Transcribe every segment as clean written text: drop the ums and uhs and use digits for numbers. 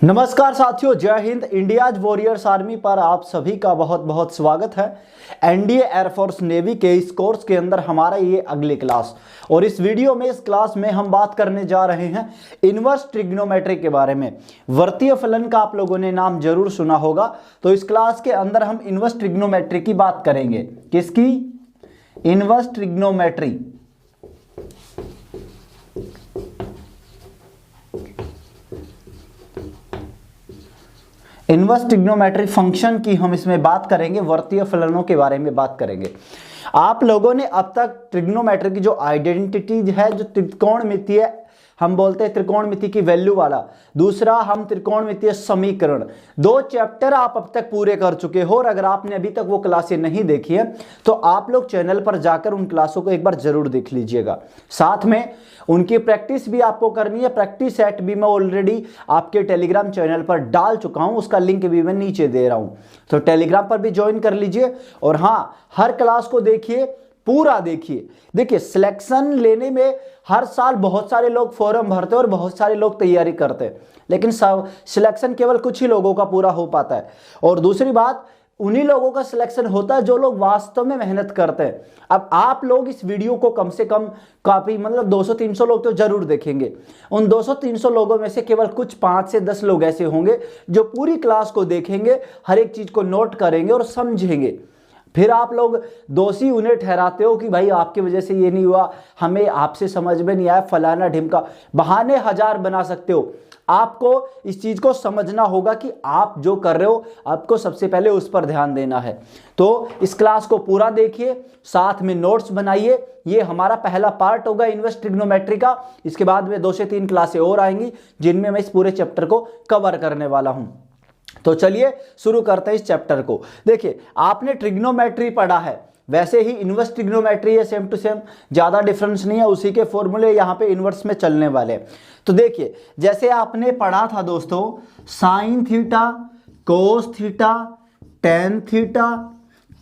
नमस्कार साथियों, जय हिंद। इंडियाज वॉरियर्स आर्मी पर आप सभी का बहुत बहुत स्वागत है। एनडीए एयरफोर्स नेवी के इस कोर्स के अंदर हमारा ये अगली क्लास, और इस वीडियो में इस क्लास में हम बात करने जा रहे हैं इन्वर्स ट्रिग्नोमेट्री के बारे में। वर्तीय फलन का आप लोगों ने नाम जरूर सुना होगा। तो इस क्लास के अंदर हम इन्वर्स ट्रिग्नोमेट्री की बात करेंगे। किसकी? Inverse trigonometry. Inverse trigonometry function की हम इसमें बात करेंगे, वर्तीय फलनों के बारे में बात करेंगे। आप लोगों ने अब तक ट्रिग्नोमेट्री की जो आइडेंटिटी है, जो त्रिकोणमितीय हम बोलते हैं त्रिकोणमिति की वैल्यू वाला, दूसरा हम त्रिकोणमितीय समीकरण, दो चैप्टर आप अब तक पूरे कर चुके हो। और अगर आपने अभी तक वो क्लासें नहीं देखी है तो आप लोग चैनल पर जाकर उन क्लासों को एक बार जरूर देख लीजिएगा। साथ में उनकी प्रैक्टिस भी आपको करनी है। प्रैक्टिस सेट भी मैं ऑलरेडी आपके टेलीग्राम चैनल पर डाल चुका हूं, उसका लिंक भी मैं नीचे दे रहा हूं, तो टेलीग्राम पर भी ज्वाइन कर लीजिए। और हाँ, हर क्लास को देखिए, पूरा देखिए। देखिए, सिलेक्शन लेने में हर साल बहुत सारे लोग फॉर्म भरते हैं और बहुत सारे लोग तैयारी करते हैं, लेकिन सिलेक्शन केवल कुछ ही लोगों का पूरा हो पाता है। और दूसरी बात, उन्हीं लोगों का सिलेक्शन होता है जो लोग वास्तव में मेहनत करते हैं। अब आप लोग इस वीडियो को कम से कम काफी 200-300 लोग तो जरूर देखेंगे। उन 200-300 लोगों में से केवल कुछ 5 से 10 लोग ऐसे होंगे जो पूरी क्लास को देखेंगे, हर एक चीज को नोट करेंगे और समझेंगे। फिर आप लोग दोषी उन्हें ठहराते हो कि भाई आपकी वजह से ये नहीं हुआ, हमें आपसे समझ में नहीं आया, फलाना ढिमका। बहाने हजार बना सकते हो। आपको इस चीज को समझना होगा कि आप जो कर रहे हो आपको सबसे पहले उस पर ध्यान देना है। तो इस क्लास को पूरा देखिए, साथ में नोट्स बनाइए। ये हमारा पहला पार्ट होगा इन्वर्स ट्रिग्नोमेट्री का। इसके बाद में 2 से 3 क्लासें और आएंगी जिनमें मैं इस पूरे चैप्टर को कवर करने वाला हूं। तो चलिए शुरू करते हैं इस चैप्टर को। देखिए, आपने ट्रिग्नोमेट्री पढ़ा है, वैसे ही इन्वर्स ट्रिग्नोमेट्री है, सेम टू सेम, ज्यादा डिफरेंस नहीं है। उसी के फॉर्मूले यहाँ पे इन्वर्स में चलने वाले हैं। तो देखिए, जैसे आपने पढ़ा था दोस्तों, sine theta, cos theta, tan theta,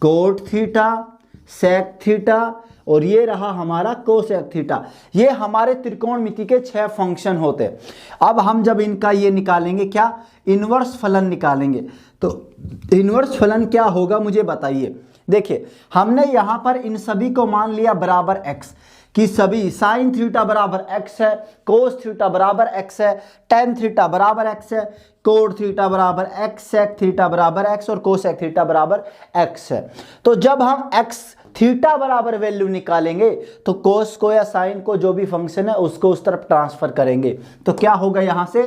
cot theta, sec theta, और ये रहा हमारा कोसेक थीटा। ये हमारे त्रिकोणमिति के 6 फंक्शन होते हैं। अब हम जब इनका ये निकालेंगे, क्या इन्वर्स फलन निकालेंगे, तो इन्वर्स फलन क्या होगा मुझे बताइए। देखिए, हमने यहां पर इन सभी को मान लिया बराबर x, कि सभी साइन थीटा बराबर x है, कोस थीटा बराबर x है, टेन थीटा बराबर x है, कोट थीटा बराबर x, सेक थीटा बराबर x और कोसेक थीटा बराबर x है। तो जब हम x थीटा बराबर वैल्यू निकालेंगे तो कोस को या साइन को, जो भी फंक्शन है, उसको उस तरफ ट्रांसफर करेंगे। तो क्या होगा, यहां से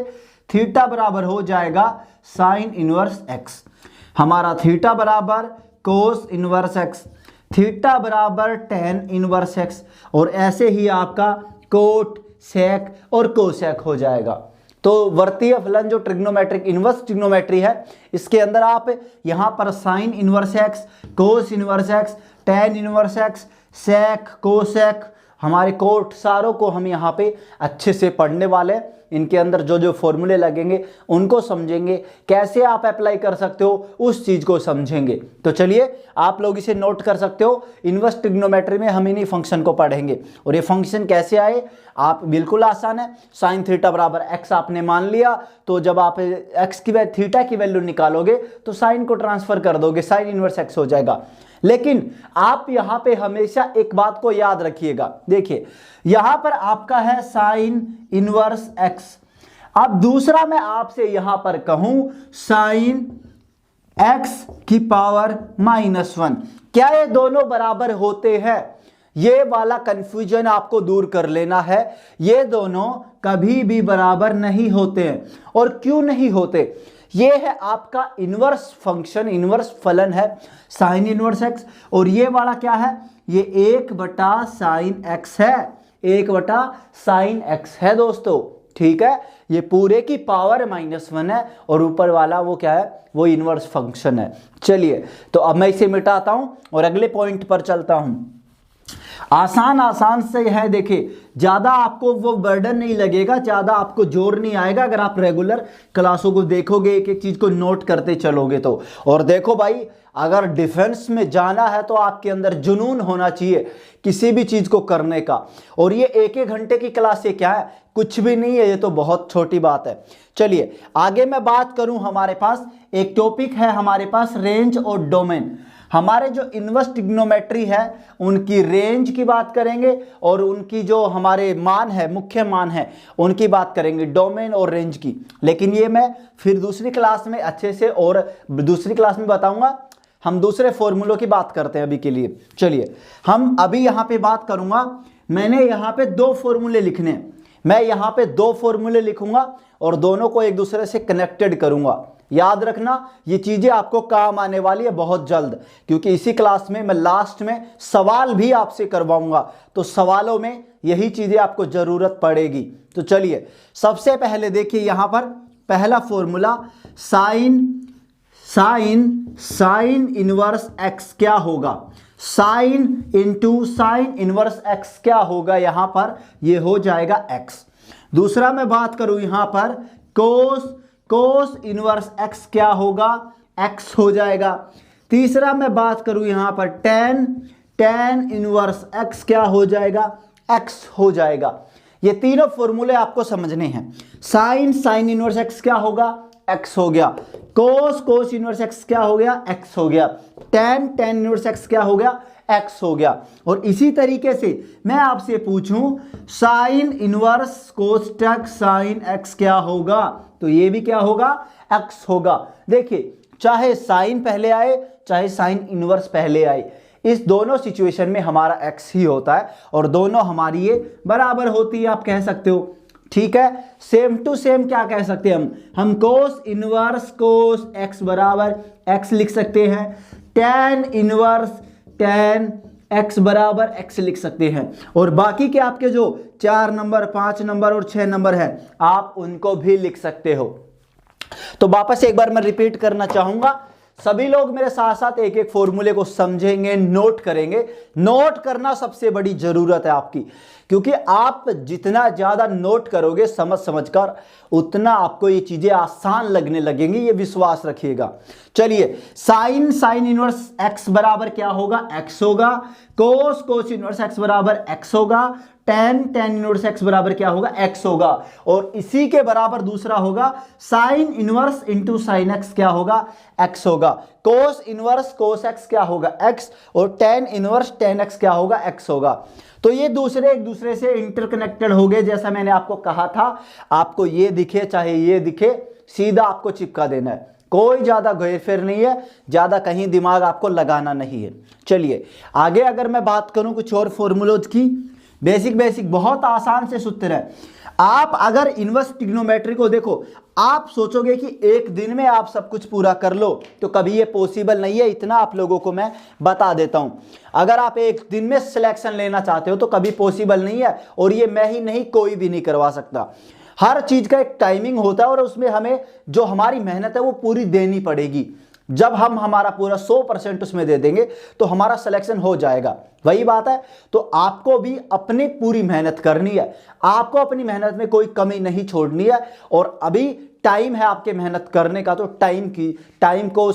थीटा बराबर हो जाएगा साइन इनवर्स x, हमारा थीटा बराबर कोस इनवर्स x, थीटा बराबर टेन इनवर्स x, और ऐसे ही आपका कोट, सेक और कोसेक हो जाएगा। तो वर्तीय फलन जो ट्रिग्नोमेट्रिक इन्वर्स ट्रिग्नोमेट्री है, इसके अंदर आप यहां पर साइन इनवर्स x, कोस inverse x, ten inverse x, सेक, कोसेक, हमारे कोट, सारों को हम यहाँ पे अच्छे से पढ़ने वाले हैं। इनके अंदर जो जो फॉर्मूले लगेंगे उनको समझेंगे, कैसे आप अप्लाई कर सकते हो उस चीज को समझेंगे। तो चलिए, आप लोग इसे नोट कर सकते हो। इन्वर्स ट्रिग्नोमेट्री में हम इन्हीं फंक्शन को पढ़ेंगे। और ये फंक्शन कैसे आए, आप बिल्कुल आसान है। साइन थीटा बराबर x आपने मान लिया, तो जब आप x की थीटा की वैल्यू निकालोगे तो साइन को ट्रांसफर कर दोगे, साइन इनवर्स x हो जाएगा। लेकिन आप यहां पे हमेशा एक बात को याद रखिएगा। देखिए, यहां पर आपका है साइन इनवर्स x। अब दूसरा मैं आपसे यहां पर कहूं साइन x की पावर -1, क्या ये दोनों बराबर होते हैं? ये वाला कंफ्यूजन आपको दूर कर लेना है। ये दोनों कभी भी बराबर नहीं होते हैं। और क्यों नहीं होते? ये है आपका इन्वर्स फंक्शन, इन्वर्स फलन है साइन इनवर्स x, और ये वाला क्या है, ये 1 साइन x है, 1 साइन x है दोस्तों। ठीक है, ये पूरे की पावर -1 है, और ऊपर वाला वो क्या है, वो इन्वर्स फंक्शन है। चलिए, तो अब मैं इसे मिटाता हूं और अगले पॉइंट पर चलता हूं। आसान आसान से है। देखिए ज़्यादा आपको वो बर्डन नहीं लगेगा, ज़्यादा आपको जोर नहीं आएगा अगर आप रेगुलर क्लासों को देखोगे, एक एक चीज़ को नोट करते चलोगे तो। और देखो भाई, अगर डिफेंस में जाना है तो आपके अंदर जुनून होना चाहिए किसी भी चीज़ को करने का। और ये एक एक घंटे की क्लास ये क्या है, कुछ भी नहीं है, ये तो बहुत छोटी बात है। चलिए आगे मैं बात करूं, हमारे पास एक टॉपिक है, हमारे पास रेंज और डोमेन। हमारे जो इनवर्स ट्रिग्नोमेट्री है उनकी रेंज की बात करेंगे और उनकी जो हमारे मान है, मुख्य मान है, उनकी बात करेंगे, डोमेन और रेंज की। लेकिन ये मैं फिर दूसरी क्लास में अच्छे से और दूसरी क्लास में बताऊंगा। हम दूसरे फॉर्मूलों की बात करते हैं अभी के लिए। चलिए हम अभी यहाँ पे बात करूंगा, मैंने यहाँ पे दो फॉर्मूले लिखने हैं। मैं यहाँ पे दो फॉर्मूले लिखूंगा और दोनों को एक दूसरे से कनेक्टेड करूंगा। याद रखना ये चीजें आपको काम आने वाली है बहुत जल्द, क्योंकि इसी क्लास में मैं लास्ट में सवाल भी आपसे करवाऊंगा, तो सवालों में यही चीजें आपको जरूरत पड़ेगी। तो चलिए सबसे पहले देखिए यहाँ पर पहला फॉर्मूला, साइन इनवर्स एक्स क्या होगा, sine into sine inverse x क्या होगा, यहां पर ये हो जाएगा एक्स। दूसरा मैं बात करूं यहां पर कोस इनवर्स एक्स क्या होगा, एक्स हो जाएगा। तीसरा मैं बात करूं यहां पर टेन इनवर्स एक्स क्या हो जाएगा, एक्स हो जाएगा। ये तीनों फॉर्मूले आपको समझने हैं। साइन इनवर्स एक्स क्या होगा, एक्स हो गया। कोस इनवर्स एक्स क्या हो गया, एक्स हो गया। टेन इनवर्स एक्स क्या हो गया, एक्स हो गया। और इसी तरीके से मैं आपसे पूछूं साइन इनवर्स कोष्टक साइन एक्स क्या होगा, तो ये भी क्या होगा, एक्स होगा। देखिए चाहे साइन पहले आए चाहे साइन इनवर्स पहले आए, इस दोनों सिचुएशन में हमारा एक्स ही होता है और दोनों हमारी ये बराबर होती है, आप कह सकते हो। ठीक है, सेम टू सेम क्या कह सकते हैं हम कोस इनवर्स कोस एक्स बराबर एक्स लिख सकते हैं, टेन इनवर्स टेन एक्स बराबर एक्स लिख सकते हैं। और बाकी के आपके जो 4 नंबर 5 नंबर और 6 नंबर है आप उनको भी लिख सकते हो। तो वापस एक बार मैं रिपीट करना चाहूंगा, सभी लोग मेरे साथ साथ एक एक फॉर्मूले को समझेंगे, नोट करेंगे। नोट करना सबसे बड़ी जरूरत है आपकी, क्योंकि आप जितना ज्यादा नोट करोगे समझ कर, उतना आपको ये चीजें आसान लगने लगेंगी, ये विश्वास रखिएगा। चलिए साइन इनवर्स एक्स बराबर क्या होगा, एक्स होगा। कोस इनवर्स एक्स बराबर एक्स होगा। टेन इनवर्स एक्स बराबर क्या होगा, एक्स होगा। और इसी के बराबर दूसरा होगा sine inverse into sine x क्या होगा, एक्स होगा। कोस इनवर्स कोस एक्स क्या होगा, एक्स। और टेन इनवर्स टेन एक्स क्या होगा, एक्स होगा। तो ये एक दूसरे से इंटरकनेक्टेड हो गए। जैसा मैंने आपको कहा था, आपको ये दिखे चाहे ये दिखे, सीधा आपको चिपका देना है, कोई ज्यादा घेर नहीं है, ज्यादा कहीं दिमाग आपको लगाना नहीं है। चलिए आगे अगर मैं बात करूं कुछ और फॉर्मूलोज की, बेसिक बहुत आसान से सूत्र है। आप अगर इनवर्स ट्रिग्नोमेट्री को देखो, आप सोचोगे कि एक दिन में आप सब कुछ पूरा कर लो, तो कभी ये पॉसिबल नहीं है। इतना आप लोगों को मैं बता देता हूं, अगर आप एक दिन में सिलेक्शन लेना चाहते हो तो कभी पॉसिबल नहीं है। और ये मैं ही नहीं, कोई भी नहीं करवा सकता। हर चीज का एक टाइमिंग होता है और उसमें हमें जो हमारी मेहनत है वो पूरी देनी पड़ेगी। जब हम हमारा पूरा 100% उसमें दे देंगे तो हमारा सिलेक्शन हो जाएगा, वही बात है। तो आपको भी अपनी पूरी मेहनत करनी है, आपको अपनी मेहनत में कोई कमी नहीं छोड़नी है। और अभी टाइम है आपके मेहनत करने का, तो टाइम को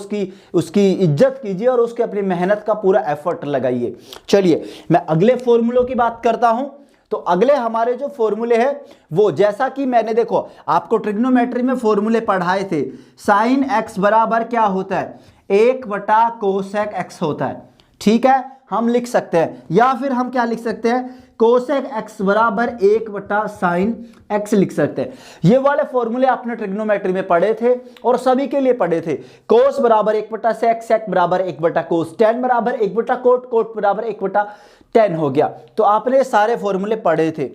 उसकी इज्जत कीजिए और उसके अपनी मेहनत का पूरा एफर्ट लगाइए। चलिए मैं अगले फॉर्मूलों की बात करता हूं। तो अगले हमारे जो फॉर्मूले हैं वो, जैसा कि मैंने देखो आपको ट्रिग्नोमेट्री में फॉर्मूले पढ़ाए थे, साइन एक्स बराबर क्या होता है, 1 कोसेक एक्स होता है। ठीक है, हम लिख सकते हैं, या फिर हम क्या लिख सकते हैं, कोसेक एक्स बराबर 1 साइन एक्स लिख सकते हैं। ये वाले फॉर्मूले आपने ट्रिग्नोमेट्री में पढ़े थे और सभी के लिए पढ़े थे। कोस बराबर 1 सेक, सेक बराबर 1 कोस, टेन बराबर 1 कोट, कोट बराबर 1/10 हो गया। तो आपने सारे फॉर्मूले पढ़े थे।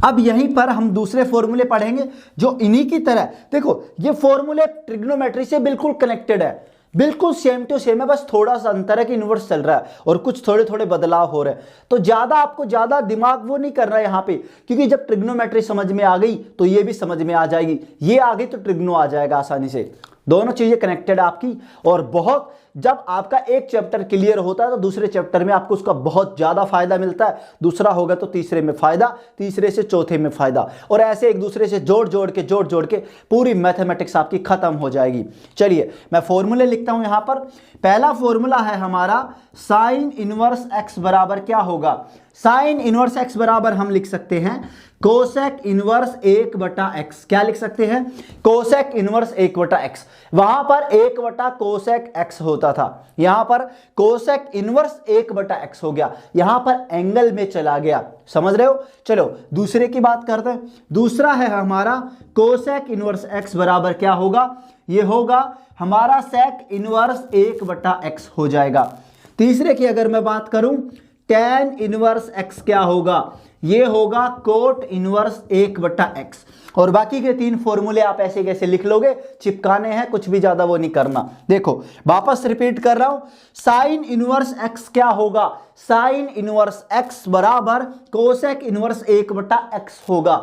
अब यहीं पर हम दूसरे फॉर्मूले पढ़ेंगे जो इन्हीं की तरह, देखो ये फॉर्मूले ट्रिग्नोमेट्री से बिल्कुल कनेक्टेड है, बिल्कुल सेम टू सेम है, बस थोड़ा सा अंतर है कि इन्वर्स चल रहा है और कुछ थोड़े थोड़े बदलाव हो रहे हैं। तो आपको ज्यादा दिमाग वो नहीं करना है यहाँ पे, क्योंकि जब ट्रिग्नोमेट्री समझ में आ गई तो ये भी समझ में आ जाएगी, ये आ गई तो ट्रिग्नो आ जाएगा आसानी से। दोनों चीजें कनेक्टेड आपकी, और बहुत जब आपका एक चैप्टर क्लियर होता है तो दूसरे चैप्टर में आपको उसका बहुत ज़्यादा फायदा मिलता है, दूसरा होगा तो तीसरे में फायदा, तीसरे से चौथे में फायदा, और ऐसे एक दूसरे से जोड़ जोड़ के पूरी मैथमेटिक्स आपकी खत्म हो जाएगी। चलिए मैं फॉर्मूले लिखता हूं यहां पर। पहला फॉर्मूला है हमारा साइन इनवर्स एक्स बराबर क्या होगा, साइन इनवर्स एक्स बराबर हम लिख सकते हैं कोसेक इनवर्स 1/x। क्या लिख सकते हैं, कोसेक इनवर्स 1/x। वहां पर 1 कोसेक x होता था, यहां पर कोसेक इनवर्स 1/x हो गया, यहां पर एंगल में चला गया, समझ रहे हो। चलो दूसरे की बात करते हैं। दूसरा है हमारा कोसेक इनवर्स x बराबर क्या होगा, ये होगा हमारा सेक इनवर्स 1/x हो जाएगा। तीसरे की अगर मैं बात करूं, टेन इनवर्स x क्या होगा, ये होगा कोट इनवर्स 1/x। और बाकी के 3 फॉर्मूले आप ऐसे कैसे लिख लोगे, चिपकाने हैं, कुछ भी ज्यादा वो नहीं करना। देखो वापस रिपीट कर रहा हूं, साइन इनवर्स x क्या होगा, साइन इनवर्स x बराबर कोसेक इनवर्स 1/x होगा।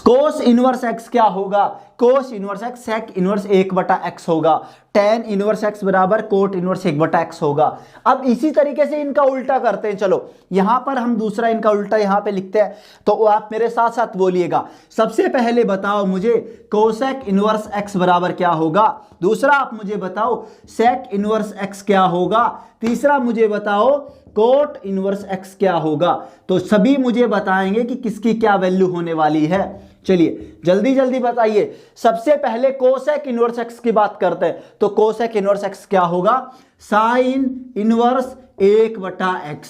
कोस इनवर्स x क्या होगा, cos inverse x sec inverse 1/x होगा। टेन इनवर्स x बराबर कोट इनवर्स 1/x होगा। अब इसी तरीके से इनका उल्टा करते हैं। चलो यहां पर हम दूसरा इनका उल्टा यहां पे लिखते हैं, तो आप मेरे साथ साथ बोलिएगा। सबसे पहले बताओ मुझे कोसेक इनवर्स x बराबर क्या होगा, दूसरा आप मुझे बताओ सेक इनवर्स x क्या होगा, तीसरा मुझे बताओ कोट इनवर्स x क्या होगा। तो सभी मुझे बताएंगे कि किसकी क्या वैल्यू होने वाली है। चलिए जल्दी जल्दी बताइए। सबसे पहले कोसेक इनवर्स x की बात करते हैं, तो कोसेक इनवर्स x क्या होगा, sine inverse 1/x।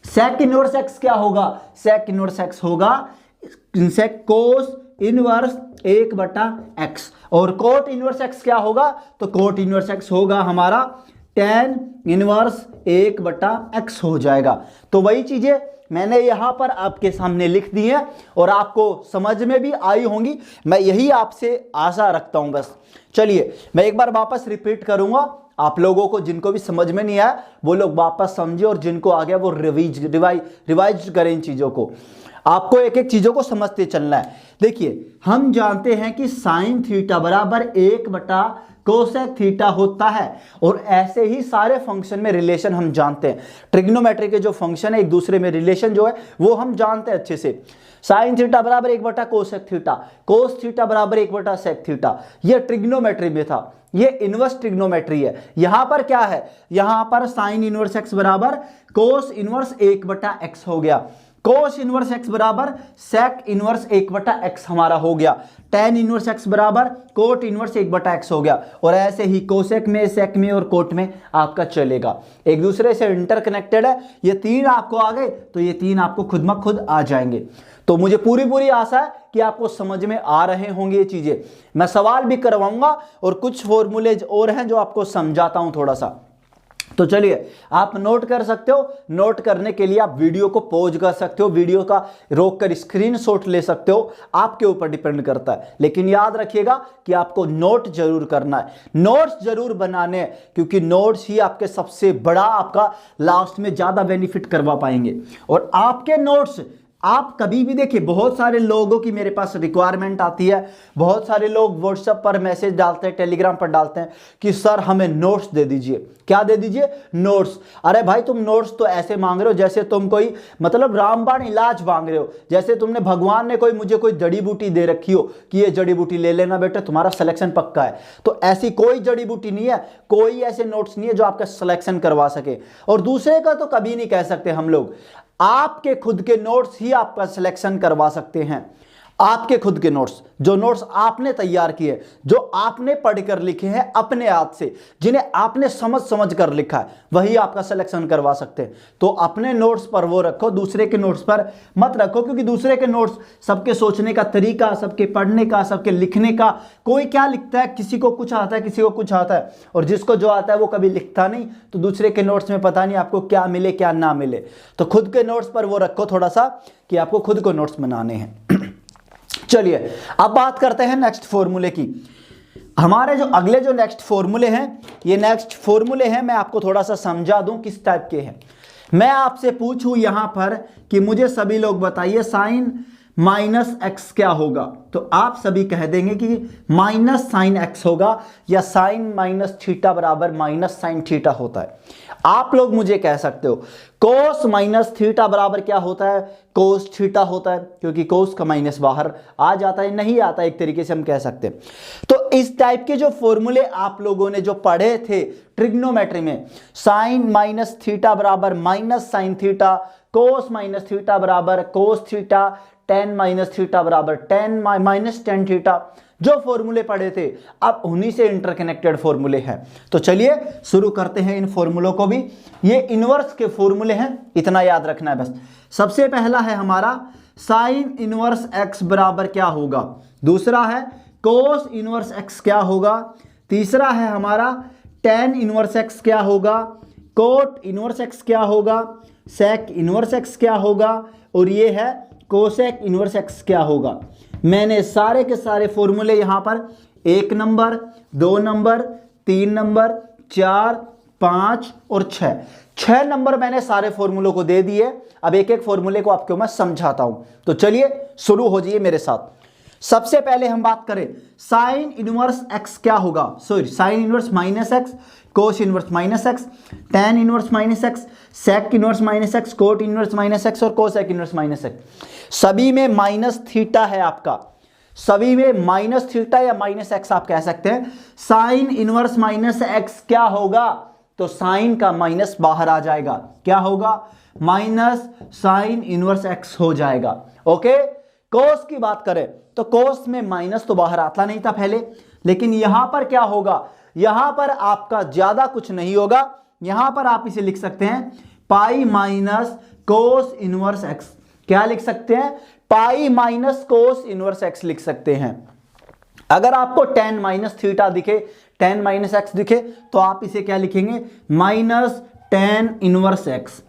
Sec inverse x क्या होगा, सेक इनवर्स x होगा सेक कोस इनवर्स 1/x। और कोट इनवर्स x क्या होगा, तो कोट इनवर्स x होगा हमारा टेन इनवर्स 1/x हो जाएगा। तो वही चीजें मैंने यहां पर आपके सामने लिख दी है और आपको समझ में भी आई होंगी, मैं यही आपसे आशा रखता हूं बस। चलिए मैं एक बार वापस रिपीट करूंगा, आप लोगों को जिनको भी समझ में नहीं आया वो लोग वापस समझे, और जिनको आ गया वो रिवाइज करें इन चीजों को। आपको एक एक चीजों को समझते चलना है। देखिए हम जानते हैं कि साइन थीटा बराबर 1 कोसेक थीटा होता है, और ऐसे ही सारे फंक्शन में रिलेशन हम जानते हैं। ट्रिग्नोमेट्री के जो फंक्शन है एक दूसरे में रिलेशन जो है वो हम जानते हैं अच्छे से। साइन थीटा बराबर 1 कोसेक थीटा, कोस थीटा बराबर 1 सेक थीटा, ये ट्रिग्नोमेट्री में था, ये इनवर्स ट्रिग्नोमेट्री है। यहां पर क्या है, यहां पर साइन इनवर्स एक्स बराबर कोस इनवर्स 1/x हो गया, कोस इनवर्स x बराबर सेक इनवर्स 1/x हमारा हो गया, टेन इनवर्स x बराबर कोट इनवर्स 1/x हो गया, और ऐसे ही कोसेक में, सेक में और कोट में आपका चलेगा, एक दूसरे से इंटरकनेक्टेड है। ये 3 आपको आ गए तो ये 3 आपको खुद म खुद आ जाएंगे। तो मुझे पूरी आशा है कि आपको समझ में आ रहे होंगे ये चीजें। मैं सवाल भी करवाऊंगा और कुछ फॉर्मूले और हैं जो आपको समझाता हूं थोड़ा सा। तो चलिए आप नोट कर सकते हो, नोट करने के लिए आप वीडियो को पॉज कर सकते हो, वीडियो का रोक कर स्क्रीनशॉट ले सकते हो, आपके ऊपर डिपेंड करता है। लेकिन याद रखिएगा कि आपको नोट जरूर करना है, नोट्स जरूर बनाने हैं, क्योंकि नोट्स ही आपके सबसे बड़ा आपका लास्ट में ज्यादा बेनिफिट करवा पाएंगे। और आपके नोट्स आप कभी भी देखिए, बहुत सारे लोगों की मेरे पास रिक्वायरमेंट आती है, बहुत सारे लोग व्हाट्सएप पर मैसेज डालते हैं, टेलीग्राम पर डालते हैं कि सर हमें नोट्स दे दीजिए। क्या दे दीजिए, नोट्स। अरे भाई तुम नोट्स तो ऐसे मांग रहे हो जैसे तुम कोई मतलब रामबाण इलाज मांग रहे हो, जैसे तुमने भगवान ने मुझे कोई जड़ी बूटी दे रखी हो कि ये जड़ी बूटी ले लेना बेटा तुम्हारा सिलेक्शन पक्का है। तो ऐसी कोई जड़ी बूटी नहीं है, कोई ऐसे नोट्स नहीं है जो आपका सिलेक्शन करवा सके। और दूसरे का तो कभी नहीं कह सकते हम लोग, आपके खुद के नोट्स ही आपका सिलेक्शन करवा सकते हैं। आपके खुद के नोट्स, जो नोट्स आपने तैयार किए, जो आपने पढ़कर लिखे हैं अपने हाथ से, जिन्हें आपने समझ कर लिखा है, वही आपका सिलेक्शन करवा सकते हैं। तो अपने नोट्स पर वो रखो, दूसरे के नोट्स पर मत रखो, क्योंकि दूसरे के नोट्स सबके सोचने का तरीका, सबके पढ़ने का, सबके लिखने का, कोई क्या लिखता है, किसी को कुछ आता है, किसी को कुछ आता है, और जिसको जो आता है वो कभी लिखता नहीं, तो दूसरे के नोट्स में पता नहीं आपको क्या मिले क्या ना मिले। तो खुद के नोट्स पर वो रखो थोड़ा सा कि आपको खुद को नोट्स बनाने हैं। चलिए अब बात करते हैं नेक्स्ट फॉर्मूले की। हमारे जो अगले जो नेक्स्ट फॉर्मूले हैं, ये नेक्स्ट फॉर्मूले हैं, मैं आपको थोड़ा सा समझा दूं किस टाइप के हैं। मैं आपसे पूछूं यहां पर कि मुझे सभी लोग बताइए साइन माइनस एक्स क्या होगा? तो आप सभी कह देंगे कि माइनस साइन एक्स होगा, या साइन माइनस थीटा बराबर माइनस साइन थीटा होता है। आप लोग मुझे कह सकते हो कोस माइनस थीटा बराबर क्या होता है? कोस थीटा होता है, क्योंकि कोस का माइनस बाहर आ जाता है, नहीं आता, एक तरीके से हम कह सकते हैं। तो इस टाइप के जो फॉर्मूले आप लोगों ने जो पढ़े थे ट्रिग्नोमेट्री में, साइन माइनस थीटा बराबर minus sine theta, cos minus theta बराबर cos theta, tan minus theta बराबर टेन माइनस टेन थीटा, जो फॉर्मूले पढ़े थे, अब उन्हीं से इंटरकनेक्टेड फॉर्मूले हैं। तो चलिए शुरू करते हैं इन फॉर्मूलों को भी। ये इनवर्स के फॉर्मूले हैं, इतना याद रखना है बस। सबसे पहला है हमारा साइन इनवर्स एक्स बराबर क्या होगा, दूसरा है कोस इनवर्स एक्स क्या होगा, तीसरा है हमारा टेन इनवर्स एक्स क्या होगा, कोट इनवर्स एक्स क्या होगा, सेक इनवर्स एक्स क्या होगा, और ये है कोसेक इनवर्स एक्स क्या होगा। मैंने सारे के सारे फॉर्मूले यहां पर 1 नंबर, 2 नंबर, 3 नंबर, 4, 5 और 6 नंबर मैंने सारे फॉर्मूलों को दे दिए। अब एक एक फॉर्मूले को आपको मैं समझाता हूं। तो चलिए शुरू हो जाइए मेरे साथ। सबसे पहले हम बात करें साइन इनवर्स एक्स क्या होगा, sorry sine inverse minus x, cos inverse minus x, tan inverse minus x, sec inverse minus x, cot inverse minus x और कोसेक इनवर्स माइनस एक्स। सभी में माइनस थीटा है आपका, सभी में माइनस थीटा या माइनस एक्स आप कह सकते हैं। साइन इनवर्स माइनस एक्स क्या होगा? तो साइन का माइनस बाहर आ जाएगा, क्या होगा? माइनस साइन इनवर्स एक्स हो जाएगा। ओके, कोस की बात करें तो कोस में माइनस तो बाहर आता नहीं था पहले, लेकिन यहां पर क्या होगा? यहां पर आपका ज्यादा कुछ नहीं होगा, यहां पर आप इसे लिख सकते हैं pi minus cos inverse x. क्या लिख सकते हैं? Pi minus cos inverse x लिख सकते हैं। अगर आपको टेन माइनस थीटा दिखे, टेन माइनस एक्स दिखे, तो आप इसे क्या लिखेंगे? Minus tan inverse x.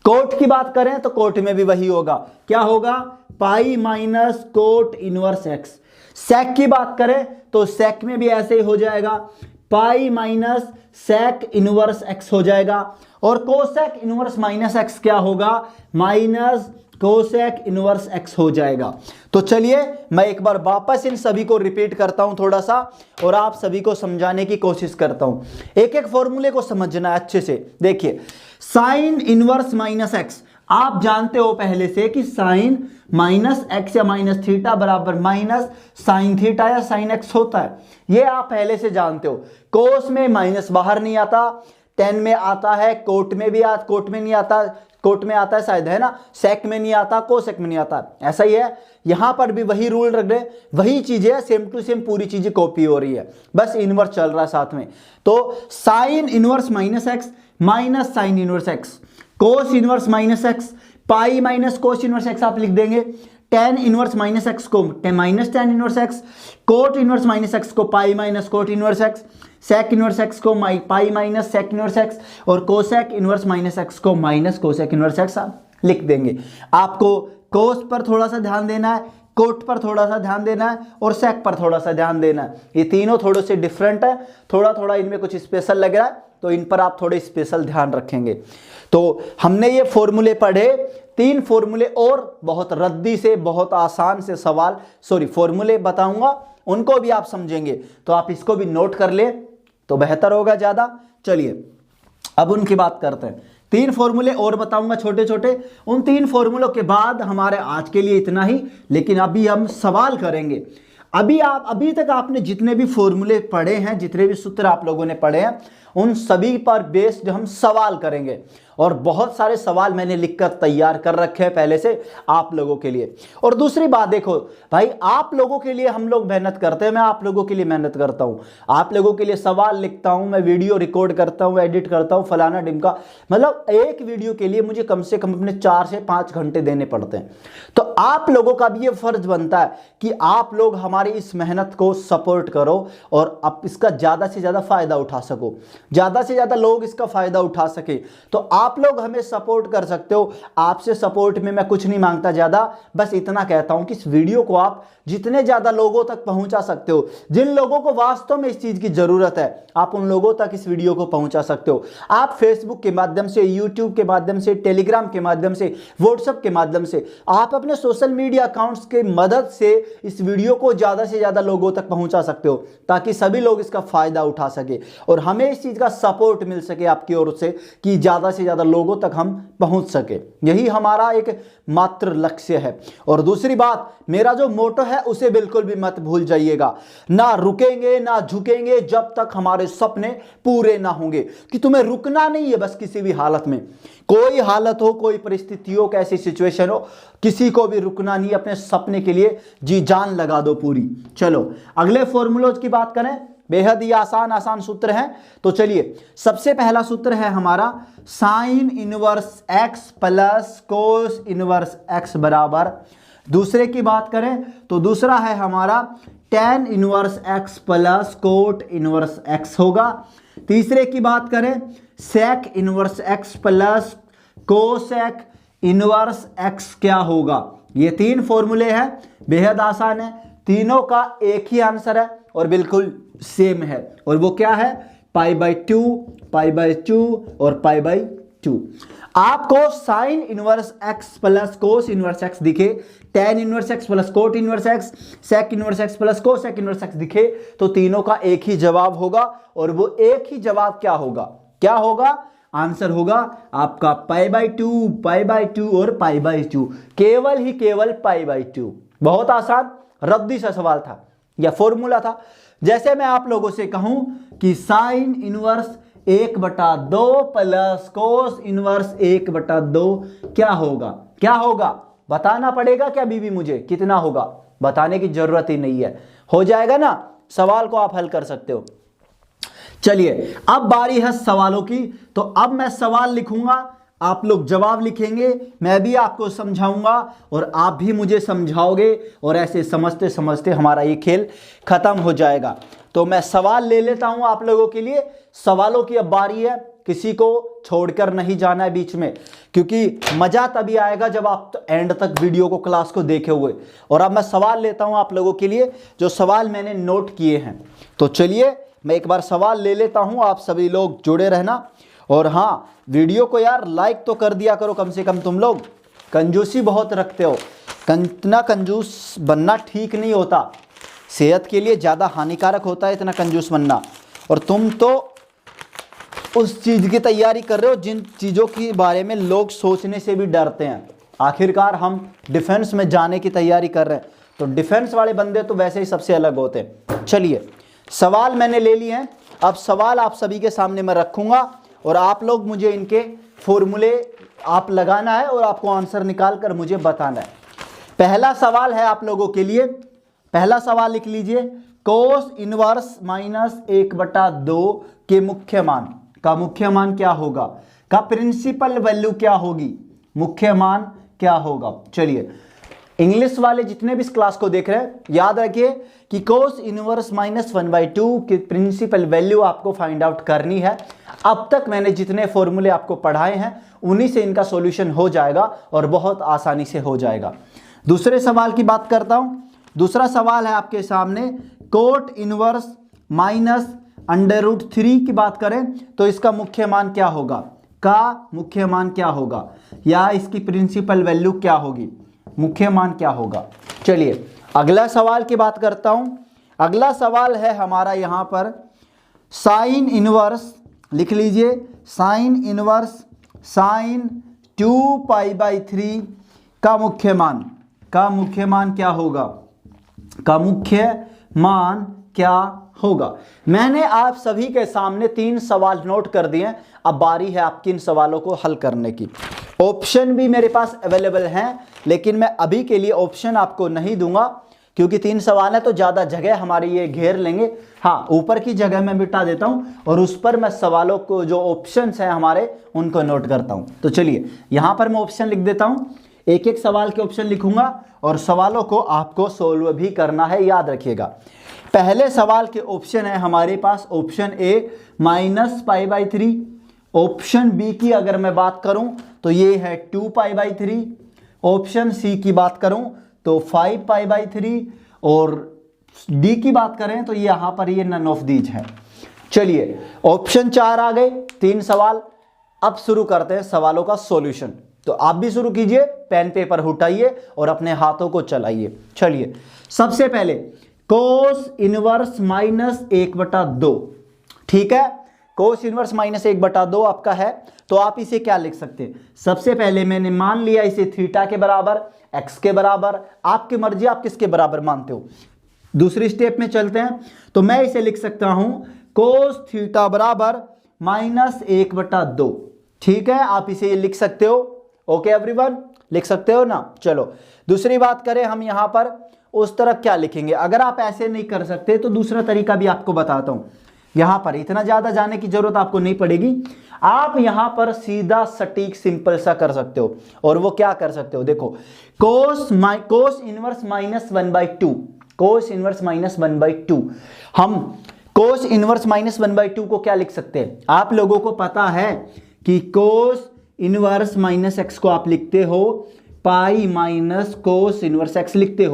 Cot की बात करें तो कोट में भी वही होगा, क्या होगा? Pi minus cot inverse x. Sec की बात करें तो सेक में भी ऐसे ही हो जाएगा, pi minus sec inverse x हो जाएगा। और कोसेक इनवर्स माइनस एक्स क्या होगा? माइनस कोसेक इनवर्स एक्स हो जाएगा। तो चलिए मैं एक बार वापस इन सभी को रिपीट करता हूं थोड़ा सा, और आप सभी को समझाने की कोशिश करता हूं। एक एक फॉर्मूले को समझना है अच्छे से। देखिए साइन इनवर्स माइनस एक्स, आप जानते हो पहले से कि साइन माइनस एक्स या माइनस थीटा बराबर माइनस साइन थीटा या साइन एक्स होता है, ये आप पहले से जानते हो। कोस में माइनस बाहर नहीं आता, टेन में आता है, कोट में भी कोट में नहीं आता, कोट में आता है शायद, है ना, सेक में नहीं आता, कोसेक में नहीं आता, ऐसा ही है। यहां पर भी वही रूल रख रहे, वही चीजें है, सेम टू सेम पूरी चीजें कॉपी हो रही है, बस इनवर्स चल रहा है साथ में। तो sine inverse minus x minus sine inverse x, cos inverse minus x, pi minus cos inverse x आप लिख देंगे, टेन इनवर्स माइनस एक्स को minus tan inverse x, cot inverse minus x को pi minus cot inverse x, sec inverse x को pi minus sec inverse x, और cosec inverse minus x को minus cosec inverse x आप लिख देंगे। आपको कोस पर थोड़ा सा ध्यान देना है, कोट पर थोड़ा सा ध्यान देना है, और सेक पर थोड़ा सा ध्यान देना है। ये तीनों थोड़े से डिफरेंट है, थोड़ा थोड़ा इनमें कुछ स्पेशल लग रहा है, तो इन पर आप थोड़े स्पेशल ध्यान रखेंगे। तो हमने ये फॉर्मूले पढ़े, 3 फॉर्मूले और बहुत रद्दी से, बहुत आसान से सवाल, सॉरी फॉर्मूले बताऊंगा, उनको भी आप समझेंगे, तो आप इसको भी नोट कर ले तो बेहतर होगा ज्यादा। चलिए अब उनकी बात करते हैं। 3 फॉर्मूले और बताऊंगा छोटे छोटे, उन 3 फॉर्मूलों के बाद हमारे आज के लिए इतना ही, लेकिन अभी हम सवाल करेंगे। अभी तक आपने जितने भी फॉर्मूले पढ़े हैं, जितने भी सूत्र आप लोगों ने पढ़े हैं, उन सभी पर बेस्ड हम सवाल करेंगे। और बहुत सारे सवाल मैंने लिखकर तैयार कर रखे हैं पहले से आप लोगों के लिए। और दूसरी बात देखो भाई, आप लोगों के लिए हम लोग मेहनत करते हैं, मैं आप लोगों के लिए मेहनत करता हूं, आप लोगों के लिए सवाल लिखता हूं, मैं वीडियो रिकॉर्ड करता हूं, एडिट करता हूं, फलाना डिमका, मतलब एक वीडियो के लिए मुझे कम से कम अपने 4 से 5 घंटे देने पड़ते हैं। तो आप लोगों का भी ये फर्ज बनता है कि आप लोग हमारी इस मेहनत को सपोर्ट करो और आप इसका ज्यादा से ज्यादा फायदा उठा सको। ज़्यादा से ज़्यादा लोग इसका फ़ायदा उठा सके। तो आप लोग हमें सपोर्ट कर सकते हो। आपसे सपोर्ट में मैं कुछ नहीं मांगता ज़्यादा, बस इतना कहता हूँ कि इस वीडियो को आप जितने ज़्यादा लोगों तक पहुँचा सकते हो, जिन लोगों को वास्तव में इस चीज़ की ज़रूरत है, आप उन लोगों तक इस वीडियो को पहुँचा सकते हो। आप फेसबुक के माध्यम से, यूट्यूब के माध्यम से, टेलीग्राम के माध्यम से, व्हाट्सएप के माध्यम से, आप अपने सोशल मीडिया अकाउंट्स के मदद से इस वीडियो को ज़्यादा से ज़्यादा लोगों तक पहुँचा सकते हो, ताकि सभी लोग इसका फ़ायदा उठा सके और हमें इस चीज़ का सपोर्ट मिल सके आपकी ओर से कि ज़्यादा से ज़्यादा लोगों तक हम पहुँच सके। यही हमारा एक मात्र लक्ष्य है। और दूसरी बात, मेरा जो मोटो है उसे बिल्कुल भी मत भूल जाइएगा, ना रुकेंगे ना झुकेंगे जब तक हमारे सपने पूरे ना होंगे। कि तुम्हें रुकना नहीं है बस किसी भी हालत में, कोई हालत हो, कोई परिस्थिति हो, कैसी सिचुएशन हो, किसी को भी रुकना नहीं, अपने सपने के लिए जी जान लगा दो पूरी। चलो अगले फॉर्मूलोज की बात करें, बेहद ही आसान सूत्र हैं। तो चलिए, सबसे पहला सूत्र है हमारा sine inverse x plus cos inverse x बराबर, दूसरे की बात करें तो दूसरा है हमारा tan inverse x plus cot inverse x होगा। तीसरे की बात करें sec inverse x plus cosec inverse x क्या होगा। ये तीन फॉर्मूले हैं, बेहद आसान है, तीनों का एक ही आंसर है और बिल्कुल सेम है, और वो क्या है, π/2, π/2 और π/2। आपको sine inverse x plus cos inverse x दिखे, tan inverse x plus cot inverse x, sec inverse x plus cosec inverse x दिखे, तो तीनों का एक ही जवाब होगा, और वो एक ही जवाब क्या होगा, क्या होगा, आंसर होगा आपका π/2, π/2 और π/2, केवल ही केवल π/2। बहुत आसान रद्दी सा सवाल था या फॉर्मूला था। जैसे मैं आप लोगों से कहूं कि sine inverse 1/2 plus cos inverse 1/2 क्या होगा, क्या होगा बताना पड़ेगा क्या बीबी मुझे, कितना होगा, बताने की जरूरत ही नहीं है, हो जाएगा ना, सवाल को आप हल कर सकते हो। चलिए अब बारी है सवालों की, तो अब मैं सवाल लिखूंगा, आप लोग जवाब लिखेंगे, मैं भी आपको समझाऊंगा और आप भी मुझे समझाओगे, और ऐसे समझते समझते हमारा ये खेल खत्म हो जाएगा। तो मैं सवाल ले लेता हूं आप लोगों के लिए। सवालों की अब बारी है, किसी को छोड़कर नहीं जाना है बीच में, क्योंकि मजा तभी आएगा जब आप एंड तक वीडियो को, क्लास को देखे हुए। और अब मैं सवाल लेता हूं आप लोगों के लिए, जो सवाल मैंने नोट किए हैं। तो चलिए मैं एक बार सवाल ले लेता हूं, आप सभी लोग जुड़े रहना। और हाँ, वीडियो को यार लाइक तो कर दिया करो कम से कम, तुम लोग कंजूसी बहुत रखते हो, इतना कंजूस बनना ठीक नहीं होता, सेहत के लिए ज़्यादा हानिकारक होता है इतना कंजूस बनना। और तुम तो उस चीज़ की तैयारी कर रहे हो जिन चीज़ों के बारे में लोग सोचने से भी डरते हैं। आखिरकार हम डिफेंस में जाने की तैयारी कर रहे हैं, तो डिफेंस वाले बंदे तो वैसे ही सबसे अलग होते हैं। चलिए सवाल मैंने ले लिए हैं, अब सवाल आप सभी के सामने मैं रखूँगा और आप लोग मुझे इनके फॉर्मूले आप लगाना है और आपको आंसर निकाल कर मुझे बताना है। पहला सवाल है आप लोगों के लिए, पहला सवाल लिख लीजिए, कोस इनवर्स -1/2 के मुख्य मान का मुख्य मान क्या होगा, का प्रिंसिपल वैल्यू क्या होगी, मुख्य मान क्या होगा। चलिए इंग्लिश वाले जितने भी इस क्लास को देख रहे हैं, याद रखिए कि कोस इनवर्स -1/2 की प्रिंसिपल वैल्यू आपको फाइंड आउट करनी है। अब तक मैंने जितने फॉर्मूले आपको पढ़ाए हैं उन्हीं से इनका सॉल्यूशन हो जाएगा और बहुत आसानी से हो जाएगा। दूसरे सवाल की बात करता हूं। दूसरा सवाल है आपके सामने, कोट इनवर्स -√3 की बात करें तो इसका मुख्य मान क्या होगा, का मुख्य मान क्या होगा, या इसकी प्रिंसिपल वैल्यू क्या होगी, मुख्य मान क्या होगा। चलिए अगला सवाल की बात करता हूं। अगला सवाल है हमारा यहां पर साइन इनवर्स, लिख लीजिए साइन इनवर्स साइन 2π/3 का मुख्य मान, का मुख्य मान क्या होगा, का मुख्य मान क्या होगा। मैंने आप सभी के सामने 3 सवाल नोट कर दिए, अब बारी है आपकी इन सवालों को हल करने की। ऑप्शन भी मेरे पास अवेलेबल हैं, लेकिन मैं अभी के लिए ऑप्शन आपको नहीं दूंगा क्योंकि 3 सवाल है तो ज़्यादा जगह हमारी ये घेर लेंगे। हाँ, ऊपर की जगह मैं मिटा देता हूँ और उस पर मैं सवालों को जो ऑप्शंस हैं हमारे उनको नोट करता हूँ। तो चलिए यहाँ पर मैं ऑप्शन लिख देता हूँ, एक एक सवाल के ऑप्शन लिखूंगा और सवालों को आपको सोल्व भी करना है, याद रखिएगा। पहले सवाल के ऑप्शन है हमारे पास ऑप्शन ए -π/3, ऑप्शन बी की अगर मैं बात करूं तो ये है 2π/3, ऑप्शन सी की बात करूं तो 5π/3 और डी की बात करें तो यहां पर ये नन ऑफ दीज है। चलिए ऑप्शन 4 आ गए, 3 सवाल। अब शुरू करते हैं सवालों का सॉल्यूशन। तो आप भी शुरू कीजिए, पेन पेपर उठाइए और अपने हाथों को चलाइए। चलिए सबसे पहले कोस इनवर्स -1/2, ठीक है, कोस इनवर्स -1/2 आपका है। तो आप इसे क्या लिख सकते हैं? सबसे पहले मैंने मान लिया इसे थीटा के बराबर, एक्स के बराबर, आपकी मर्जी आप किसके बराबर मानते हो। दूसरी स्टेप में चलते हैं, तो मैं इसे लिख सकता हूं कोस थीटा बराबर -1/2, ठीक है, आप इसे लिख सकते हो। ओके एवरीवन, लिख सकते हो ना। चलो दूसरी बात करें हम यहां पर उस तरफ क्या लिखेंगे। अगर आप ऐसे नहीं कर सकते तो दूसरा तरीका भी आपको बताता हूं। यहां पर इतना ज्यादा जाने की जरूरत आपको नहीं पड़ेगी, आप यहां पर सीधा सटीक सिंपल सा कर सकते हो। और वो क्या कर सकते हो, देखो कोस इनवर्स -1/2, कोस इनवर्स -1/2, हम कोस इनवर्स -1/2 को क्या लिख सकते हैं? आप लोगों को पता है कि कोस इनवर्स -x को आप लिखते हो पाई माइनस कोस इनवर्स x, लिखते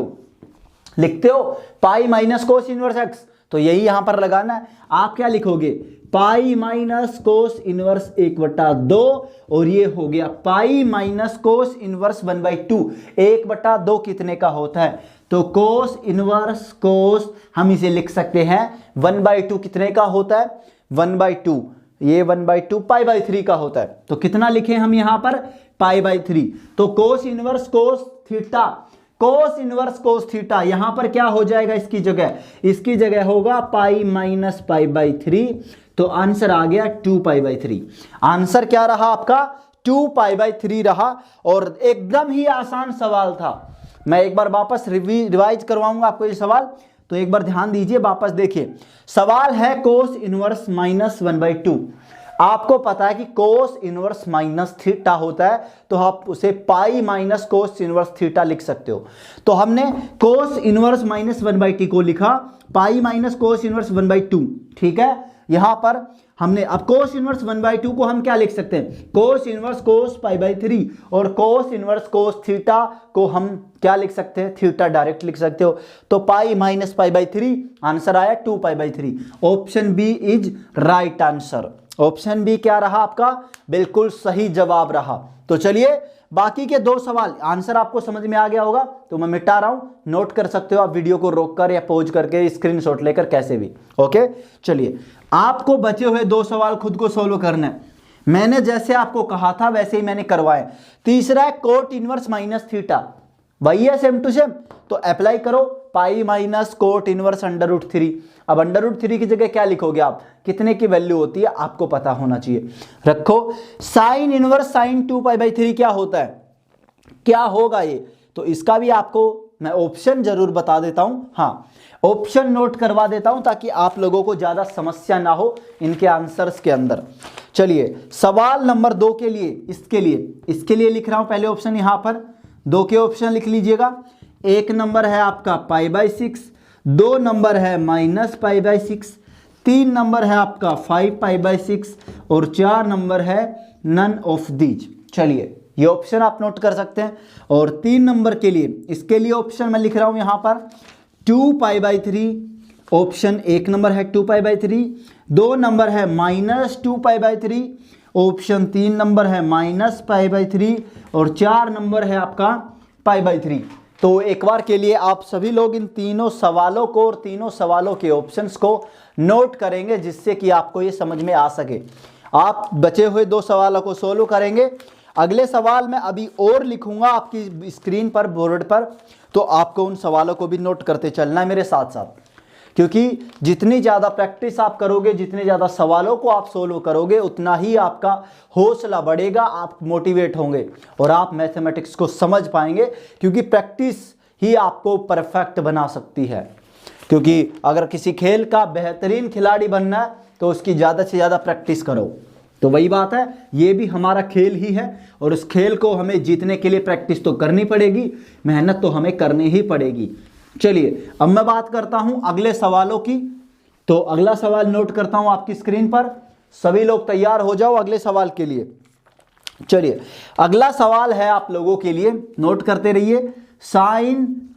हो पाई माइनस कोस इनवर्स x। तो यही यहां पर लगाना है। आप क्या लिखोगे? पाई माइनस कोस इनवर्स 1/2 और ये हो गया पाई माइनस कोस इनवर्स 1/2। 1/2 कितने का होता है? तो कोस इनवर्स कोस हम इसे लिख सकते हैं 1/2 कितने का होता है? 1/2, ये 1/2 π/3 का होता है। तो कितना लिखे हम यहां पर? π/3। तो cos inverse cos theta, cos inverse cos theta यहां पर क्या हो जाएगा? इसकी जगह होगा पाई माइनस π/3। तो आंसर आ गया 2π/3। आंसर क्या रहा आपका? 2π/3 रहा। और एकदम ही आसान सवाल था। मैं एक बार वापस रिवाइज करवाऊंगा आपको ये सवाल, तो एक बार ध्यान दीजिए, वापस देखिए। सवाल है कोस इनवर्स -1/2। आपको पता है कि कोस इनवर्स माइनस थीटा होता है, तो आप उसे पाई माइनस कोस इनवर्स थीटा लिख सकते हो। तो हमने कोस इनवर्स -1/2 को लिखा पाई माइनस कोस इनवर्स 1/2, ठीक है। यहां पर हमने अब कोस इनवर्स 1/2 को हम क्या लिख सकते हैं? कोस इनवर्स कोस π/3 और कोस इनवर्स कोस थीटा को हम क्या लिख सकते हैं? थीटा डायरेक्ट लिख सकते हो। तो पाई माइनस π/3, आंसर आया 2π/3। Option B is right answer. Option B क्या रहा आपका? बिल्कुल सही जवाब रहा। तो चलिए बाकी के 2 सवाल, आंसर आपको समझ में आ गया होगा तो मैं मिटा रहा हूं, नोट कर सकते हो आप वीडियो को रोककर या पॉज करके, स्क्रीनशॉट लेकर, कैसे भी। ओके चलिए, आपको बचे हुए 2 सवाल खुद को सोल्व करना है। मैंने जैसे आपको कहा था वैसे ही मैंने करवाए। तीसरा है कोट इनवर्स माइनस थीटा, वही है सेम टू सेम, तो अप्लाई करो पाई माइनस कोट इनवर्स √3। अब √3 की जगह क्या लिखोगे आप? कितने की वैल्यू होती है आपको पता होना चाहिए। रखो साइन इनवर्स साइन 2π/3 क्या होता है? क्या होगा ये? तो इसका भी आपको मैं ऑप्शन जरूर बता देता हूं। हाँ, ऑप्शन नोट करवा देता हूं ताकि आप लोगों को ज्यादा समस्या ना हो इनके आंसर्स के अंदर। चलिए सवाल नंबर 2 के लिए, इसके लिए लिख रहा हूं पहले ऑप्शन, यहां पर 2 के ऑप्शन लिख लीजिएगा। 1 नंबर है आपका π/6, 2 नंबर है -π/6, 3 नंबर है आपका 5π/6 और 4 नंबर है नन ऑफ दीज। चलिए ये ऑप्शन आप नोट कर सकते हैं। और 3 नंबर के लिए, इसके लिए ऑप्शन मैं लिख रहा हूं यहां पर 2π/3। ऑप्शन 1 नंबर है 2π/3, 2 नंबर है -2π/3, ऑप्शन 3 नंबर है -π/3 और 4 नंबर है आपका π/3। तो एक बार के लिए आप सभी लोग इन तीनों सवालों को और तीनों सवालों के ऑप्शंस को नोट करेंगे, जिससे कि आपको ये समझ में आ सके। आप बचे हुए 2 सवालों को सोल्व करेंगे। अगले सवाल मैं अभी और लिखूंगा आपकी स्क्रीन पर, बोर्ड पर, तो आपको उन सवालों को भी नोट करते चलना है मेरे साथ साथ, क्योंकि जितनी ज़्यादा प्रैक्टिस आप करोगे, जितने ज़्यादा सवालों को आप सोल्व करोगे, उतना ही आपका हौसला बढ़ेगा, आप मोटिवेट होंगे और आप मैथमेटिक्स को समझ पाएंगे, क्योंकि प्रैक्टिस ही आपको परफेक्ट बना सकती है। क्योंकि अगर किसी खेल का बेहतरीन खिलाड़ी बनना है तो उसकी ज़्यादा से ज़्यादा प्रैक्टिस करो। तो वही बात है, ये भी हमारा खेल ही है और उस खेल को हमें जीतने के लिए प्रैक्टिस तो करनी पड़ेगी, मेहनत तो हमें करनी ही पड़ेगी। चलिए अब मैं बात करता हूं अगले सवालों की। तो अगला सवाल नोट करता हूं आपकी स्क्रीन पर, सभी लोग तैयार हो जाओ अगले सवाल के लिए। चलिए अगला सवाल है आप लोगों के लिए, नोट करते रहिए। साइन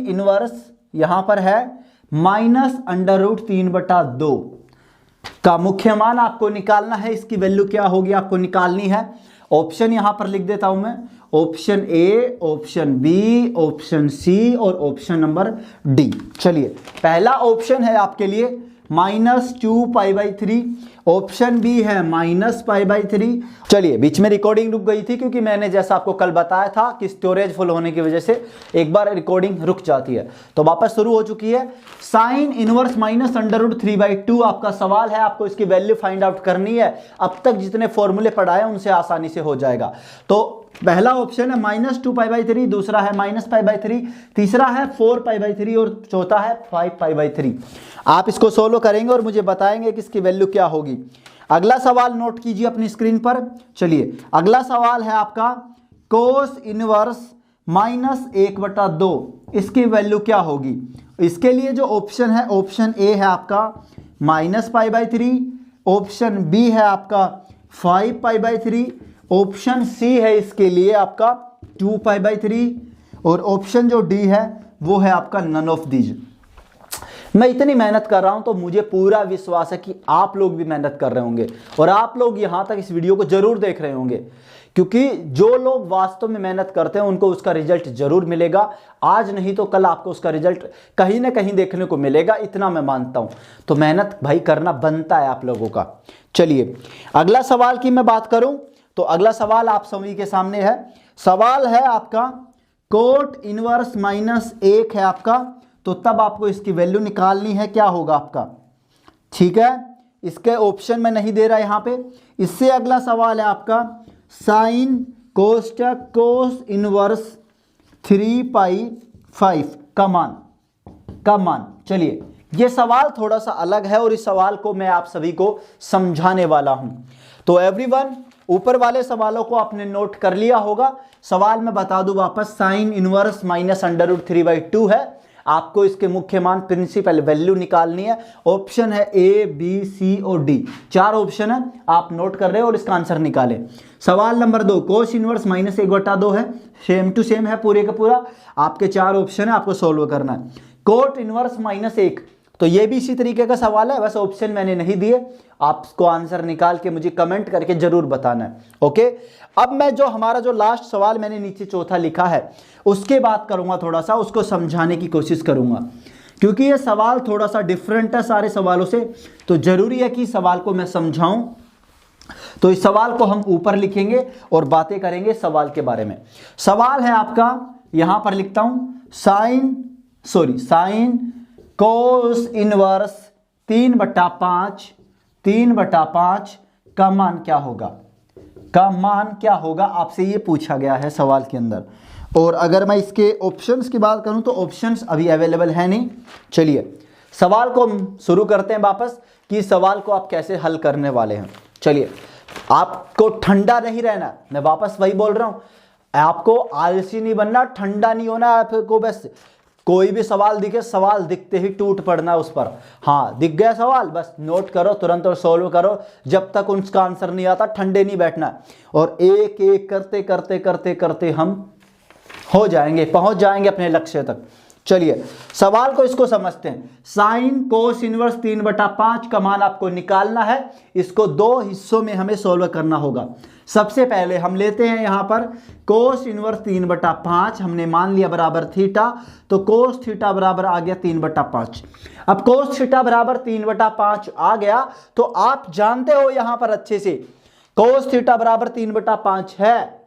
इनवर्स यहां पर है -√3/2 का मुख्य मान आपको निकालना है। इसकी वैल्यू क्या होगी आपको निकालनी है। ऑप्शन यहां पर लिख देता हूं मैं, option A, option B, option C और ऑप्शन नंबर डी। चलिए पहला ऑप्शन है आपके लिए -2π/3, ऑप्शन बी है -π/3। चलिए बीच में रिकॉर्डिंग रुक गई थी क्योंकि मैंने जैसा आपको कल बताया था कि स्टोरेज फुल होने की वजह से एक बार रिकॉर्डिंग रुक जाती है, तो वापस शुरू हो चुकी है। साइन इनवर्स -√3/2 आपका सवाल है, आपको इसकी वैल्यू फाइंड आउट करनी है। अब तक जितने फॉर्मूले पढ़ाए उनसे आसानी से हो जाएगा। तो पहला ऑप्शन है -2π/3, दूसरा है -π/3, तीसरा है 4π/3 और चौथा है 5π/3। आप इसको सोल्व करेंगे और मुझे बताएंगे कि इसकी वैल्यू क्या होगी। अगला सवाल नोट कीजिए अपनी स्क्रीन पर। चलिए अगला सवाल है आपका कोस इनवर्स -1/2, इसकी वैल्यू क्या होगी। इसके लिए जो ऑप्शन है, ऑप्शन ए है आपका -π/3, ऑप्शन बी है आपका 5π/3, ऑप्शन सी है इसके लिए आपका 2π/3 और ऑप्शन जो डी है वो है आपका नन ऑफ दीज। मैं इतनी मेहनत कर रहा हूं तो मुझे पूरा विश्वास है कि आप लोग भी मेहनत कर रहे होंगे और आप लोग यहां तक इस वीडियो को जरूर देख रहे होंगे, क्योंकि जो लोग वास्तव में मेहनत करते हैं उनको उसका रिजल्ट जरूर मिलेगा। आज नहीं तो कल आपको उसका रिजल्ट कहीं ना कहीं देखने को मिलेगा, इतना मैं मानता हूं। तो मेहनत भाई करना बनता है आप लोगों का। चलिए अगला सवाल की मैं बात करूं तो अगला सवाल आप सभी के सामने है। सवाल है आपका कोट इनवर्स -1 है आपका, तो तब आपको इसकी वैल्यू निकालनी है, क्या होगा आपका। ठीक है, इसके ऑप्शन में नहीं दे रहा यहां पे। इससे अगला सवाल है आपका साइन कोष्टक कोस इनवर्स 3π/5 का मान। चलिए ये सवाल थोड़ा सा अलग है और इस सवाल को मैं आप सभी को समझाने वाला हूं। तो एवरीवन ऊपर वाले सवालों को आपने नोट कर लिया होगा। सवाल मैं बता दूं वापस, साइन इनवर्स -√3/2 है। आपको इसके मुख्य मान प्रिंसिपल वैल्यू निकालनी है। ऑप्शन है ए, बी, सी और डी, 4 ऑप्शन है, आप नोट कर रहे हो और इसका आंसर निकालें। सवाल नंबर 2 कोस इनवर्स -1/2 है, सेम टू सेम है पूरे का पूरा। आपके 4 ऑप्शन है, आपको सोल्व करना है। कोट इनवर्स -1, तो ये भी इसी तरीके का सवाल है, बस ऑप्शन मैंने नहीं दिए। आपको आंसर निकाल के मुझे कमेंट करके जरूर बताना है। ओके, अब मैं जो हमारा जो लास्ट सवाल मैंने नीचे चौथा लिखा है उसके बात करूंगा, थोड़ा सा उसको समझाने की कोशिश करूंगा, क्योंकि ये सवाल थोड़ा सा डिफरेंट है सारे सवालों से, तो जरूरी है कि सवाल को मैं समझाऊं। तो इस सवाल को हम ऊपर लिखेंगे और बातें करेंगे सवाल के बारे में। सवाल है आपका, यहां पर लिखता हूं, साइन कोस इनवर्स 3/5 का मान क्या होगा, आपसे ये पूछा गया है सवाल के अंदर। और अगर मैं इसके ऑप्शंस की बात करूं तो ऑप्शंस अभी अवेलेबल है नहीं। चलिए सवाल को हम शुरू करते हैं वापस कि सवाल को आप कैसे हल करने वाले हैं। चलिए आपको ठंडा नहीं रहना, मैं वापस वही बोल रहा हूं, आपको आलसी नहीं बनना, ठंडा नहीं होना। आपको बस कोई भी सवाल दिखे, सवाल दिखते ही टूट पड़ना उस पर। हाँ दिख गया सवाल, बस नोट करो तुरंत और सोल्व करो, जब तक उसका आंसर नहीं आता ठंडे नहीं बैठना। और एक एक करते हम पहुंच जाएंगे अपने लक्ष्य तक। चलिए सवाल को इसको समझते हैं। साइन कोस इनवर्स 3/5 का मान आपको निकालना है। इसको 2 हिस्सों में हमें सोल्व करना होगा। सबसे पहले हम लेते हैं यहां पर कोस इनवर्स 3/5, हमने मान लिया बराबर थीटा, तो कोस थीटा बराबर आ गया 3/5। अब कोस थीटा बराबर 3/5 आ गया, तो आप जानते हो यहां पर अच्छे से कोस थीटा बराबर 3/5 है,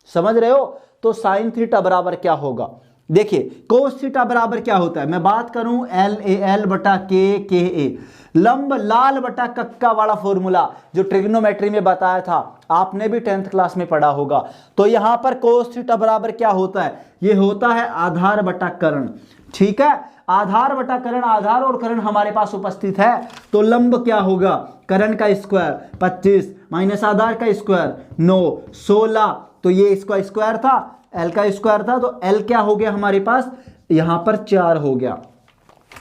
समझ रहे हो। तो साइन थीटा बराबर क्या होगा, देखिए कोस थीटा बराबर क्या होता है, मैं बात करूं LAL/KA, लंब लाल बटा कक्का वाला फॉर्मूला जो ट्रिग्नोमेट्री में बताया था, आपने भी 10th क्लास में पढ़ा होगा। तो यहां पर कोस थीटा बराबर क्या होता है, ये होता है आधार बटा कर्ण। ठीक है, आधार बटा कर्ण, आधार और कर्ण हमारे पास उपस्थित है, तो लंब क्या होगा, कर्ण का स्क्वायर 25 माइनस आधार का स्क्वायर 9, 16, तो ये इसका स्क्वायर था एल का स्क्वायर था, तो एल क्या हो गया हमारे पास, यहां पर 4 हो गया।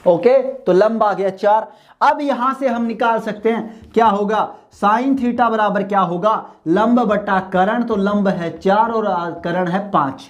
ओके, तो लंब आ गया 4। अब यहां से हम निकाल सकते हैं क्या होगा, साइन थीटा बराबर क्या होगा, लंब बटा करण, तो लंब है 4 और करण है 5।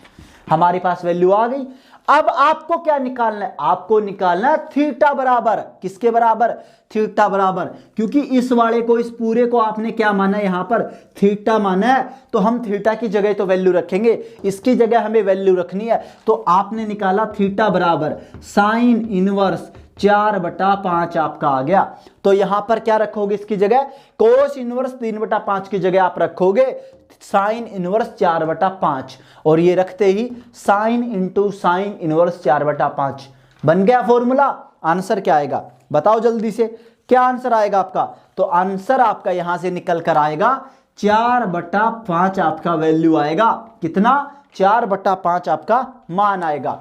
हमारे पास वैल्यू आ गई। अब आपको क्या निकालना है, आपको निकालना है थीटा बराबर, किसके बराबर, थीटा बराबर, क्योंकि इस वाले को, इस पूरे को आपने क्या माना है, यहां पर थीटा माना है, तो हम थीटा की जगह तो वैल्यू रखेंगे, इसकी जगह हमें वैल्यू रखनी है। तो आपने निकाला थीटा बराबर साइन इनवर्स 4/5 आपका आ गया। तो यहां पर क्या रखोगे इसकी जगह, कोस इनवर्स 3/5 की जगह आप रखोगे साइन इनवर्स 4/5, और ये रखते ही साइन इंटू साइन इनवर्स 4/5 बन गया फॉर्मूला। आंसर क्या आएगा बताओ जल्दी से, क्या आंसर आएगा आपका, तो आंसर आपका यहां से निकल कर आएगा 4/5 आपका वैल्यू आएगा, कितना, 4/5 आपका मान आएगा।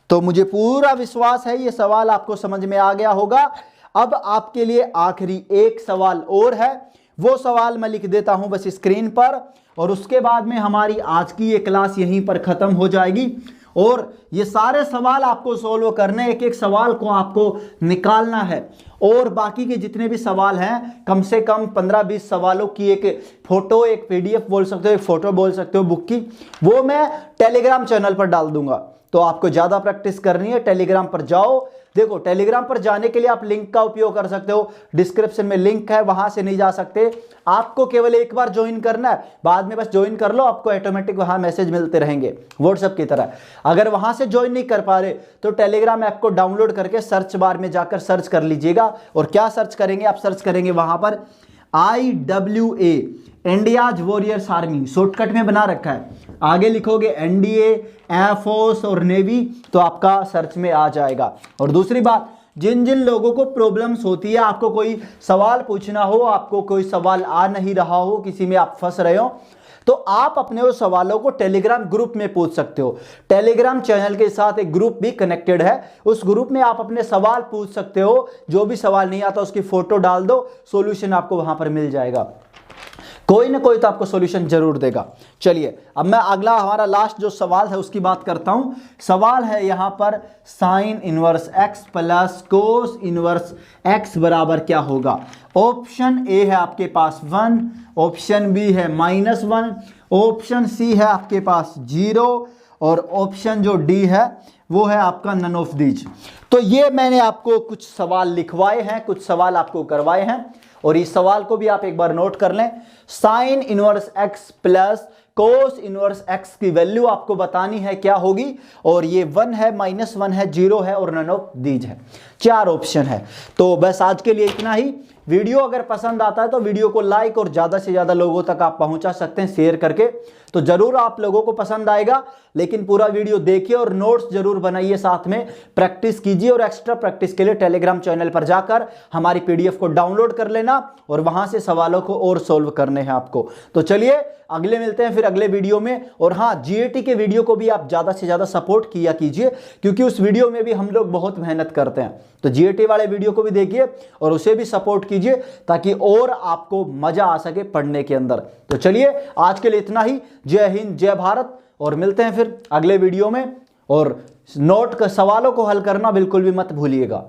तो मुझे पूरा विश्वास है ये सवाल आपको समझ में आ गया होगा। अब आपके लिए आखिरी एक सवाल और है, वो सवाल मैं लिख देता हूं बस स्क्रीन पर, और उसके बाद में हमारी आज की ये क्लास यहीं पर खत्म हो जाएगी। और ये सारे सवाल आपको सोल्व करने, एक एक सवाल को आपको निकालना है, और बाकी के जितने भी सवाल हैं कम से कम 15-20 सवालों की एक फोटो, एक पीडीएफ बोल सकते हो, एक फोटो बोल सकते हो बुक की, वो मैं टेलीग्राम चैनल पर डाल दूंगा। तो आपको ज्यादा प्रैक्टिस करनी है, टेलीग्राम पर जाओ। देखो टेलीग्राम पर जाने के लिए आप लिंक का उपयोग कर सकते हो, डिस्क्रिप्शन में लिंक है, वहां से नहीं जा सकते, आपको केवल एक बार ज्वाइन करना है, बाद में बस ज्वाइन कर लो, आपको ऑटोमेटिक वहां मैसेज मिलते रहेंगे व्हाट्सएप की तरह। अगर वहां से ज्वाइन नहीं कर पा रहे तो टेलीग्राम ऐप को डाउनलोड करके सर्च बार में जाकर सर्च कर लीजिएगा। और क्या सर्च करेंगे, आप सर्च करेंगे वहां पर IWA, India's warriors army, shortcut में बना रखा है, आगे लिखोगे NDA, एयरफोर्स और नेवी, तो आपका सर्च में आ जाएगा। और दूसरी बात, जिन जिन लोगों को प्रॉब्लम्स होती है, आपको कोई सवाल पूछना हो, आपको कोई सवाल आ नहीं रहा हो, किसी में आप फंस रहे हो, तो आप अपने उस सवालों को टेलीग्राम ग्रुप में पूछ सकते हो। टेलीग्राम चैनल के साथ एक ग्रुप भी कनेक्टेड है, उस ग्रुप में आप अपने सवाल पूछ सकते हो, जो भी सवाल नहीं आता उसकी फोटो डाल दो, सॉल्यूशन आपको वहां पर मिल जाएगा, कोई ना कोई तो आपको सॉल्यूशन जरूर देगा। चलिए अब मैं अगला हमारा लास्ट जो सवाल है उसकी बात करता हूं। सवाल है यहां पर sign inverse x plus cos inverse x बराबर क्या होगा। ऑप्शन ए है आपके पास 1, ऑप्शन बी है -1, ऑप्शन सी है आपके पास 0, और ऑप्शन जो डी है वो है आपका नन ऑफ दीज। तो ये मैंने आपको कुछ सवाल लिखवाए हैं, कुछ सवाल आपको करवाए हैं, और इस सवाल को भी आप एक बार नोट कर लें। Sign inverse x plus cos inverse x की वैल्यू आपको बतानी है क्या होगी, और ये 1 है, -1 है, 0 है और नन ऑफ दीज है, 4 ऑप्शन है। तो बस आज के लिए इतना ही। वीडियो अगर पसंद आता है तो वीडियो को लाइक और ज़्यादा से ज़्यादा लोगों तक आप पहुंचा सकते हैं शेयर करके, तो ज़रूर आप लोगों को पसंद आएगा। लेकिन पूरा वीडियो देखिए और नोट्स जरूर बनाइए, साथ में प्रैक्टिस कीजिए, और एक्स्ट्रा प्रैक्टिस के लिए टेलीग्राम चैनल पर जाकर हमारी PDF को डाउनलोड कर लेना, और वहां से सवालों को और सोल्व करने हैं आपको। तो चलिए अगले मिलते हैं फिर अगले वीडियो में। और हाँ, GAT के वीडियो को भी आप ज़्यादा से ज़्यादा सपोर्ट किया कीजिए, क्योंकि उस वीडियो में भी हम लोग बहुत मेहनत करते हैं। तो GAT वाले वीडियो को भी देखिए और उसे भी सपोर्ट कीजिए, ताकि और आपको मजा आ सके पढ़ने के अंदर। तो चलिए आज के लिए इतना ही। जय हिंद, जय भारत, और मिलते हैं फिर अगले वीडियो में। और नोट कर सवालों को हल करना बिल्कुल भी मत भूलिएगा।